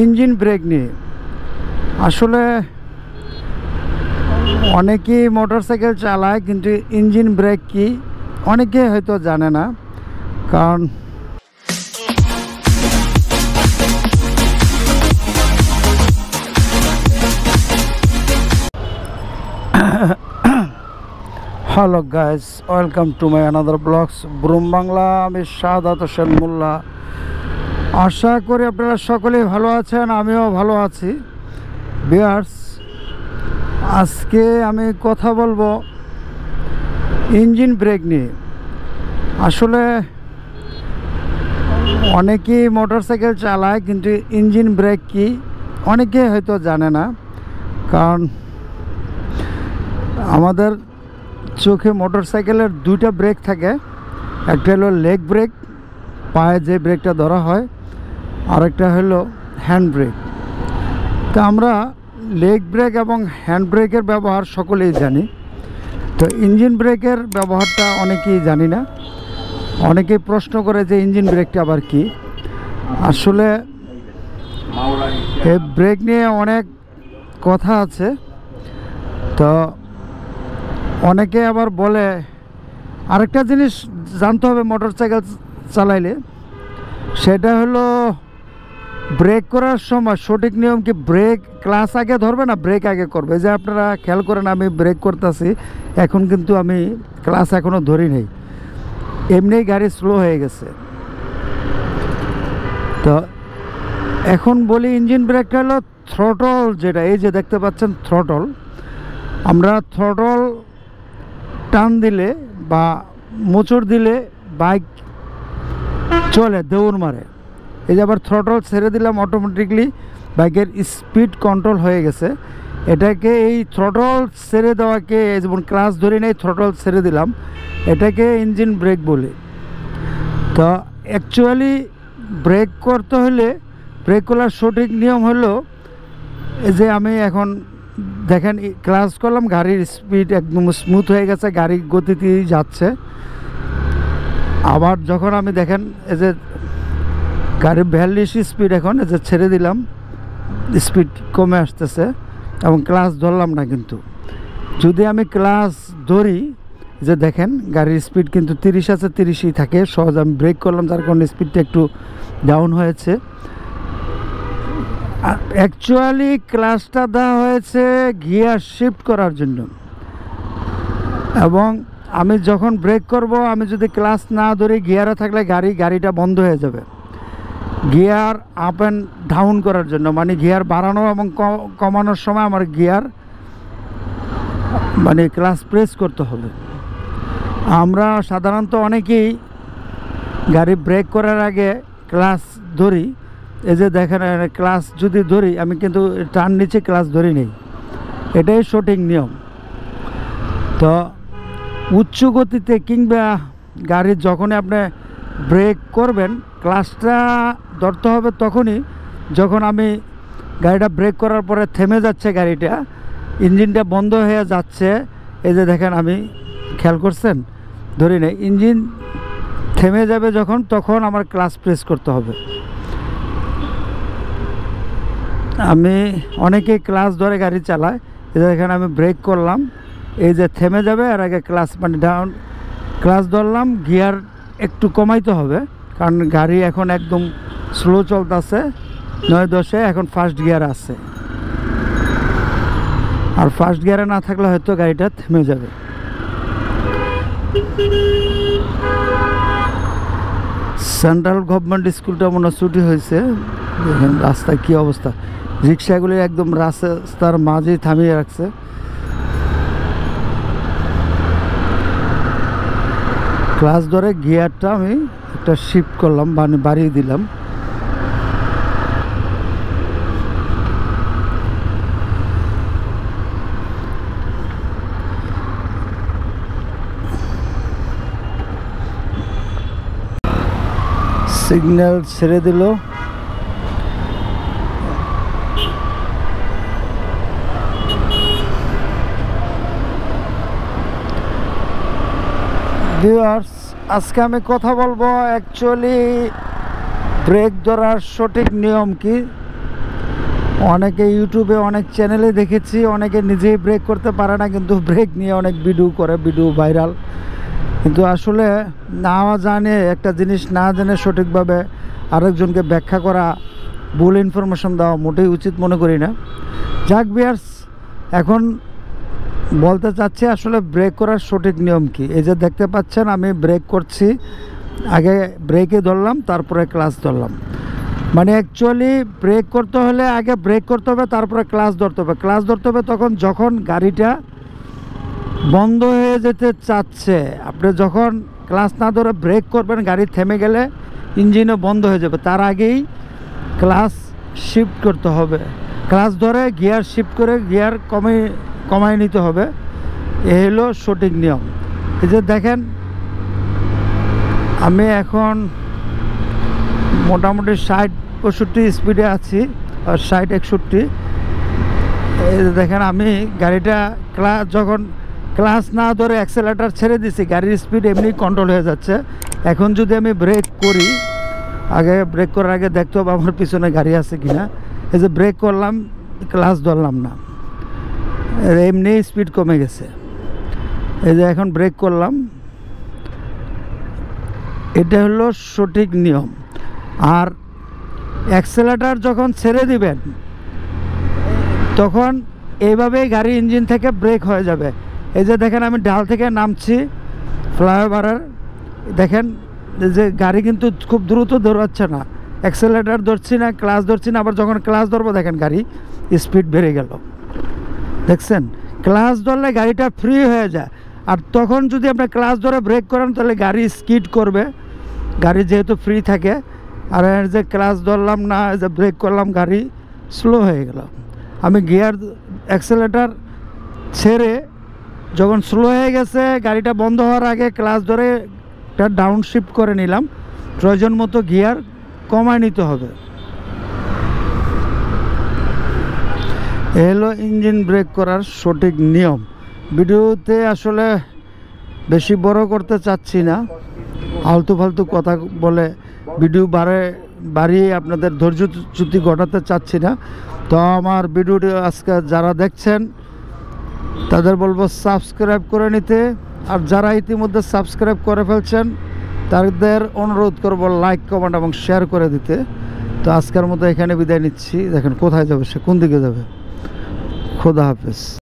Engine brake নিয়ে আসলে অনেকেই মোটরসাইকেল চালায়, কিন্তু ইঞ্জিন ব্রেক কি অনেকে হয়তো জানে না। কারণ hello guys, welcome to my another blogs broom Bangla. আমি শাহাদাত হোসেন মোল্লা। আশা করি আপনারা সকলেই ভালো আছেন, আমিও ভালো আছি। ভিউয়ার্স, আজকে আমি কথা বলবো ইঞ্জিন ব্রেক নিয়ে। আসলে অনেকেই মোটরসাইকেল চালায়, কিন্তু ইঞ্জিন ব্রেক কি অনেকে হয়তো জানে না। কারণ আমাদের চোখে মোটরসাইকেলের দুইটা ব্রেক থাকে, একটা হলো লেগ ব্রেক, পায়ে যে ব্রেকটা ধরা হয়, আরেকটা হলো হ্যান্ড ব্রেক। তো আমরা লেগ ব্রেক এবং হ্যান্ড ব্রেকের ব্যবহার সকলেই জানি, তো ইঞ্জিন ব্রেকের ব্যবহারটা অনেকেই জানি না। অনেকেই প্রশ্ন করে যে ইঞ্জিন ব্রেকটা আবার কি। আসলে এই ব্রেক নিয়ে অনেক কথা আছে। তো অনেকে আবার বলে, আরেকটা জিনিস জানতে হবে মোটরসাইকেল চালাইলে, সেটা হলো ব্রেক করার সময় সঠিক নিয়ম কি, ব্রেক ক্লাস আগে ধরবে না ব্রেক আগে করবে। যে আপনারা খেয়াল করেন, আমি ব্রেক করতেছি এখন, কিন্তু আমি ক্লাস এখনও ধরি নেই, এমনিই গাড়ি স্লো হয়ে গেছে। তো এখন বলি ইঞ্জিন ব্রেকটা হলো থ্রটল, যেটা এই যে দেখতে পাচ্ছেন থ্রটল। আমরা থ্রটল টান দিলে বা মোচড় দিলে বাইক চলে, দৌড় মারে। এই যে আবার থ্রটল ছেড়ে দিলাম, অটোমেটিকলি বাইকের স্পিড কন্ট্রোল হয়ে গেছে। এটাকে এই থ্রটল ছেড়ে দেওয়াকে, যেমন ক্লাস ধরে নেই থ্রটল ছেড়ে দিলাম, এটাকে ইঞ্জিন ব্রেক বলে। তো অ্যাকচুয়ালি ব্রেক করতে হলে ব্রেক করার সঠিক নিয়ম হলো, এই যে আমি এখন দেখেন ক্লাস করলাম, গাড়ির স্পিড একদম স্মুথ হয়ে গেছে, গাড়ি গতিতেই যাচ্ছে। আবার যখন আমি দেখেন এই যে গাড়ির 42 স্পিড, এখন এই যে ছেড়ে দিলাম, স্পিড কমে আসতেছে এবং ক্লাস ধরলাম না। কিন্তু যদি আমি ক্লাস ধরি, যে দেখেন গাড়ির স্পিড কিন্তু 30 আছে, 30ই থাকে সহজ। আমি ব্রেক করলাম, যার কারণে স্পিডটা একটু ডাউন হয়েছে। অ্যাকচুয়ালি ক্লাসটা দেওয়া হয়েছে গিয়ার শিফট করার জন্য, এবং আমি যখন ব্রেক করব, আমি যদি ক্লাস না ধরি গিয়ারে থাকলে গাড়িটা বন্ধ হয়ে যাবে। গিয়ার আপ অ্যান্ড ডাউন করার জন্য, মানে গিয়ার বাড়ানো এবং কমানোর সময় আমার গিয়ার মানে ক্লাস প্রেস করতে হবে। আমরা সাধারণত অনেকেই গাড়ি ব্রেক করার আগে ক্লাস ধরি। এই যে দেখেন ক্লাস যদি ধরি, আমি কিন্তু টার্ন নিচে ক্লাস ধরি নেই, এটাই সঠিক নিয়ম। তো উচ্চ গতিতে কিংবা গাড়ির যখনই আপনি ব্রেক করবেন, ক্লাসটা ধরতে হবে তখনই যখন আমি গাড়িটা ব্রেক করার পরে থেমে যাচ্ছে, গাড়িটা ইঞ্জিনটা বন্ধ হয়ে যাচ্ছে। এই যে দেখেন, আমি খেয়াল করছেন ধরি নেই, ইঞ্জিন থেমে যাবে যখন, তখন আমার ক্লাস প্রেস করতে হবে। আমি অনেকেই ক্লাস ধরে গাড়ি চালায়, এই যে দেখেন আমি ব্রেক করলাম, এই যে থেমে যাবে, আর আগে ক্লাস মানে ডাউন ক্লাস ধরলাম, গিয়ার একটু কমাইতে হবে, কারণ গাড়ি এখন একদম স্লো চলতেছে, 9-10-এ এখন ফার্স্ট গিয়ার আছে। আর ফার্স্ট গিয়ারে না থাকলে হয়তো গাড়িটা থেমে যাবে। সেন্ট্রাল গভর্নমেন্ট স্কুলটা মনে ছুটি হয়েছে। দেখেন রাস্তায় কী অবস্থা, রিক্সাগুলি একদম রাস্তার মাঝেই থামিয়ে রাখছে। ক্লাস ধরে গিয়ারটা আমি একটা শিফট করলাম, মানে বাড়িয়ে দিলাম। সিগন্যাল ছেড়ে দিল। ভিউয়ার্স, আজকে আমি কথা বলবো অ্যাকচুয়ালি ব্রেক ধরার সঠিক নিয়ম কি, অনেকে ইউটিউবে অনেক চ্যানেলে দেখেছি, অনেকে নিজেই ব্রেক করতে পারে না, কিন্তু ব্রেক নিয়ে অনেক ভিডিও করে, ভিডিও ভাইরাল। কিন্তু আসলে না জানে, একটা জিনিস না জেনে সঠিকভাবে আরেকজনকে ব্যাখ্যা করা, ভুল ইনফরমেশন দেওয়া মোটেই উচিত মনে করি না। যাক ভিউয়ার্স, এখন বলতে চাচ্ছি আসলে ব্রেক করার সঠিক নিয়ম কি। এই যে দেখতে পাচ্ছেন আমি ব্রেক করছি, আগে ব্রেকে ধরলাম তারপরে ক্লাচ ধরলাম। মানে অ্যাকচুয়ালি ব্রেক করতে হলে আগে ব্রেক করতে হবে, তারপরে ক্লাচ ধরতে হবে। ক্লাচ ধরতে হবে তখন যখন গাড়িটা বন্ধ হয়ে যেতে চাচ্ছে। আপনি যখন ক্লাচ না ধরে ব্রেক করবেন, গাড়ি থেমে গেলে ইঞ্জিনও বন্ধ হয়ে যাবে, তার আগেই ক্লাচ শিফট করতে হবে। ক্লাচ ধরে গিয়ার শিফট করে গিয়ার কমায় নিতে হবে। এ হলো সঠিক নিয়ম। এই যে দেখেন আমি এখন মোটামুটি 60-65 স্পিডে আছি, আর 60-61। এই যে দেখেন আমি গাড়িটা যখন ক্লাচ না ধরে অ্যাক্সেলেটার ছেড়ে দিছি, গাড়ির স্পিড এমনি কন্ট্রোল হয়ে যাচ্ছে। এখন যদি আমি ব্রেক করি, আগে ব্রেক করার আগে দেখতে হবে আমার পিছনে গাড়ি আছে কিনা। এই যে ব্রেক করলাম, ক্লাচ ধরলাম না, এমনি স্পিড কমে গেছে। এই যে এখন ব্রেক করলাম, এটা হলো সঠিক নিয়ম। আর অ্যাক্সেলেটার যখন ছেড়ে দিবেন তখন এইভাবেই গাড়ি ইঞ্জিন থেকে ব্রেক হয়ে যাবে। এই যে দেখেন আমি ডাল থেকে নামছি ফ্লাইওভারের, দেখেন যে গাড়ি কিন্তু খুব দ্রুত দৌড়াচ্ছে না, অ্যাক্সেলেটার ধরছি না, ক্লাচ ধরছি না। আবার যখন ক্লাচ ধরবো দেখেন গাড়ি স্পিড বেড়ে গেল, দেখছেন। ক্লাচ ধরলে গাড়িটা ফ্রি হয়ে যায়, আর তখন যদি আপনি ক্লাচ ধরে ব্রেক করেন তাহলে গাড়ি স্কিড করবে, গাড়ি যেহেতু ফ্রি থাকে। আর যে ক্লাচ ধরলাম না, যে ব্রেক করলাম, গাড়ি স্লো হয়ে গেল। আমি গিয়ার অ্যাক্সেলেটার ছেড়ে যখন স্লো হয়ে গেছে, গাড়িটা বন্ধ হওয়ার আগে ক্লাচ ধরে একটা ডাউন শিফট করে নিলাম, প্রয়োজন মতো গিয়ার কমায় নিতে হবে। এ হলো ইঞ্জিন ব্রেক করার সঠিক নিয়ম। ভিডিওতে আসলে বেশি বড় করতে চাচ্ছি না, আলতু ফালতু কথা বলে ভিডিও বাড়িয়ে আপনাদের ধৈর্যচ্যুতি ঘটাতে চাচ্ছি না। তো আমার ভিডিওটি আজকে যারা দেখছেন তাদের বলবো সাবস্ক্রাইব করে নিতে, আর যারা ইতিমধ্যে সাবস্ক্রাইব করে ফেলছেন তাদের অনুরোধ করব লাইক, কমেন্ট এবং শেয়ার করে দিতে। তো আজকের মতো এখানে বিদায় নিচ্ছি। দেখেন কোথায় যাবে, সে কোন দিকে যাবে। খোদা হাফেজ।